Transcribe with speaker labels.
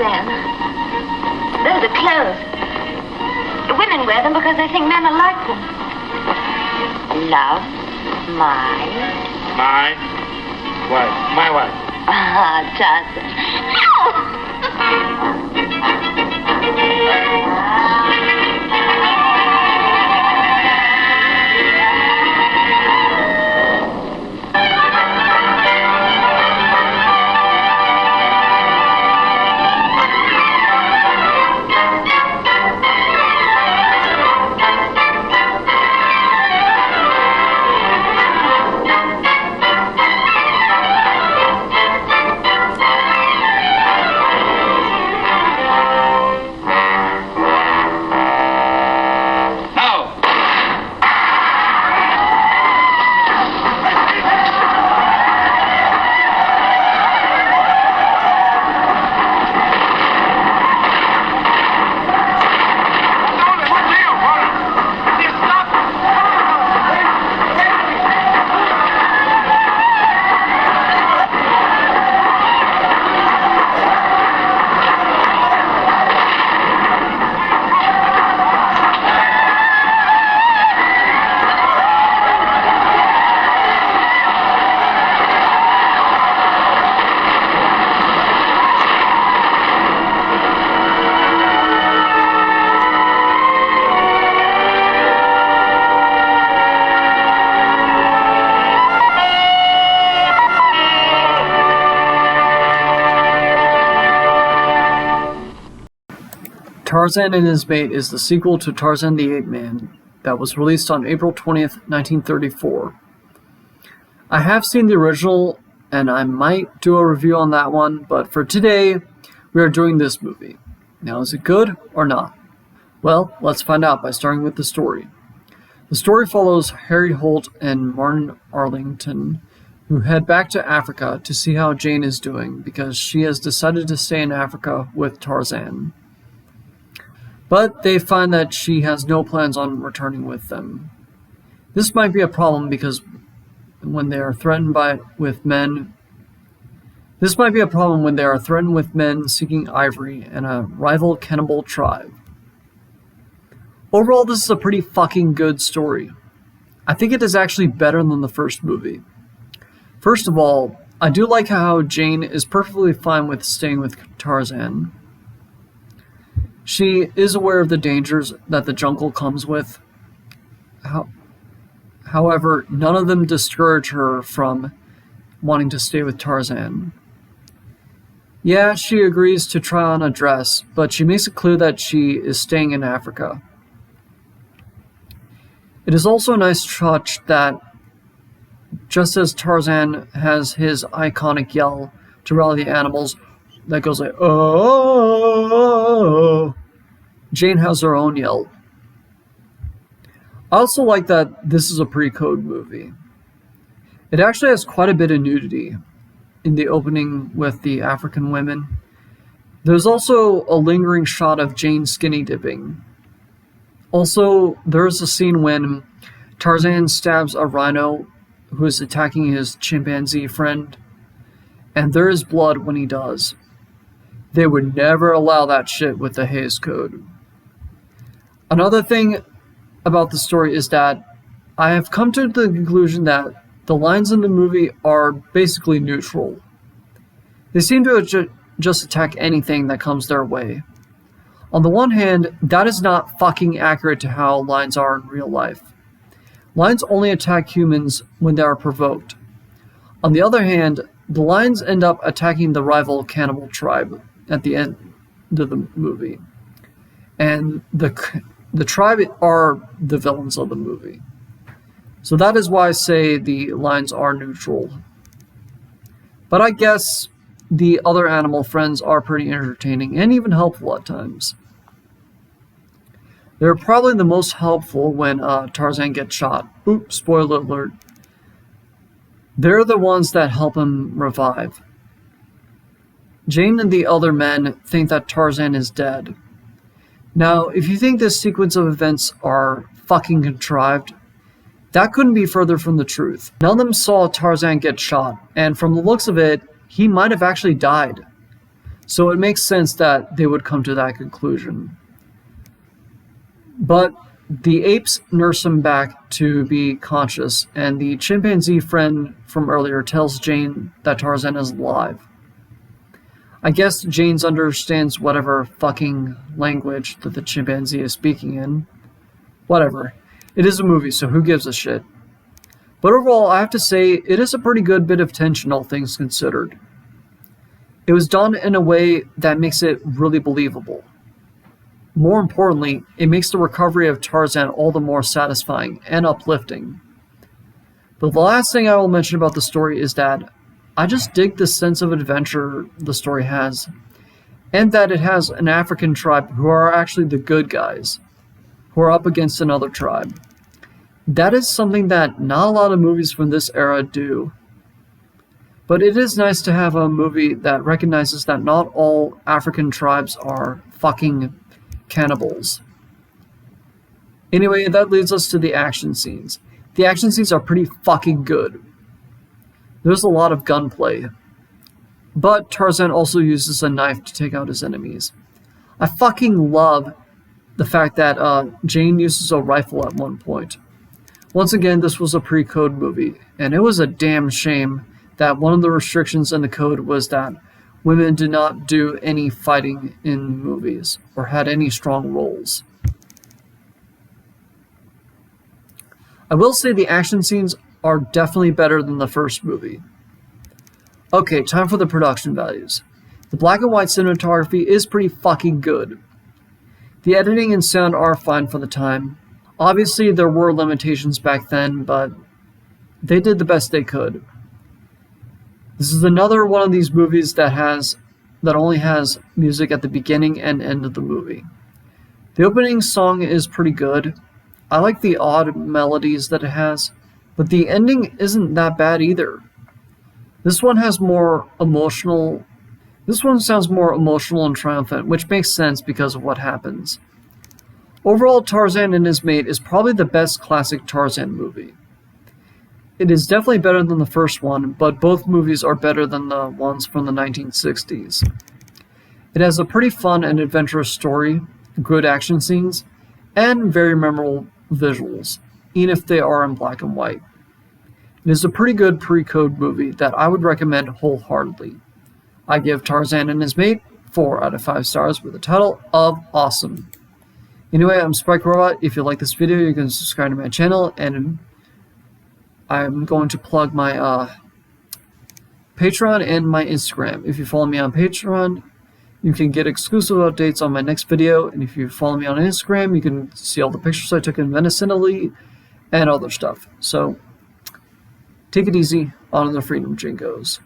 Speaker 1: Tarzan. Those are clothes. Women wear them because they think men are like them. Love, mine.
Speaker 2: My wife. My wife.
Speaker 1: Ah, Tarzan.
Speaker 3: Tarzan and His Mate is the sequel to Tarzan the Ape Man that was released on April 20th, 1934. I have seen the original and I might do a review on that one, but for today, we are doing this movie. Now, is it good or not? Well, let's find out by starting with the story. The story follows Harry Holt and Martin Arlington, who head back to Africa to see how Jane is doing because she has decided to stay in Africa with Tarzan. But they find that she has no plans on returning with them. This might be a problem because when they are threatened with men seeking ivory and a rival cannibal tribe. Overall, this is a pretty fucking good story. I think it is actually better than the first movie. First of all, I do like how Jane is perfectly fine with staying with Tarzan. She is aware of the dangers that the jungle comes with. However, none of them discourage her from wanting to stay with Tarzan. Yeah, she agrees to try on a dress, but she makes it clear that she is staying in Africa. It is also a nice touch that just as Tarzan has his iconic yell to rally the animals that goes like, oh, Jane has her own yell. I also like that this is a pre-code movie. It actually has quite a bit of nudity in the opening with the African women. There's also a lingering shot of Jane skinny dipping. Also, there's a scene when Tarzan stabs a rhino who is attacking his chimpanzee friend, and there is blood when he does. They would never allow that shit with the Hays Code. Another thing about the story is that I have come to the conclusion that the lines in the movie are basically neutral. They seem to just attack anything that comes their way. On the one hand, that is not fucking accurate to how lions are in real life. Lions only attack humans when they are provoked. On the other hand, the lions end up attacking the rival cannibal tribe at the end of the movie. And the tribe are the villains of the movie. So that is why I say the lines are neutral. But I guess the other animal friends are pretty entertaining and even helpful at times. They're probably the most helpful when Tarzan gets shot. Oops, spoiler alert. They're the ones that help him revive. Jane and the other men think that Tarzan is dead. Now, if you think this sequence of events are fucking contrived, that couldn't be further from the truth. None of them saw Tarzan get shot, and from the looks of it, he might have actually died. so it makes sense that they would come to that conclusion. But the apes nurse him back to be conscious, and the chimpanzee friend from earlier tells Jane that Tarzan is alive. I guess Jane understands whatever fucking language that the chimpanzee is speaking in. Whatever. It is a movie, so who gives a shit? But overall, I have to say, it is a pretty good bit of tension, all things considered. It was done in a way that makes it really believable. More importantly, it makes the recovery of Tarzan all the more satisfying and uplifting. But the last thing I will mention about the story is that I just dig the sense of adventure the story has, and that it has an African tribe who are actually the good guys, who are up against another tribe. That is something that not a lot of movies from this era do. But it is nice to have a movie that recognizes that not all African tribes are fucking cannibals. Anyway, that leads us to the action scenes. The action scenes are pretty fucking good. There's a lot of gunplay. But Tarzan also uses a knife to take out his enemies. I fucking love the fact that Jane uses a rifle at one point. Once again, this was a pre-code movie, and it was a damn shame that one of the restrictions in the code was that women did not do any fighting in movies or had any strong roles. I will say the action scenes are definitely better than the first movie. Okay, time for the production values. The black and white cinematography is pretty fucking good. The editing and sound are fine for the time. Obviously, there were limitations back then, but they did the best they could. This is another one of these movies that only has music at the beginning and end of the movie. The opening song is pretty good. I like the odd melodies that it has, but the ending isn't that bad either. This one sounds more emotional and triumphant, which makes sense because of what happens. Overall, Tarzan and His Mate is probably the best classic Tarzan movie. It is definitely better than the first one, but both movies are better than the ones from the 1960s. It has a pretty fun and adventurous story, good action scenes, and very memorable visuals, even if they are in black and white. It is a pretty good pre-code movie that I would recommend wholeheartedly. I give Tarzan and His Mate 4 out of 5 stars with a title of awesome. Anyway, I'm Spike Robot. If you like this video, you can subscribe to my channel, and I'm going to plug my Patreon and my Instagram. If you follow me on Patreon, you can get exclusive updates on my next video, and if you follow me on Instagram, you can see all the pictures I took in Venice, Italy, and other stuff. So, take it easy on the Freedom Jinkos.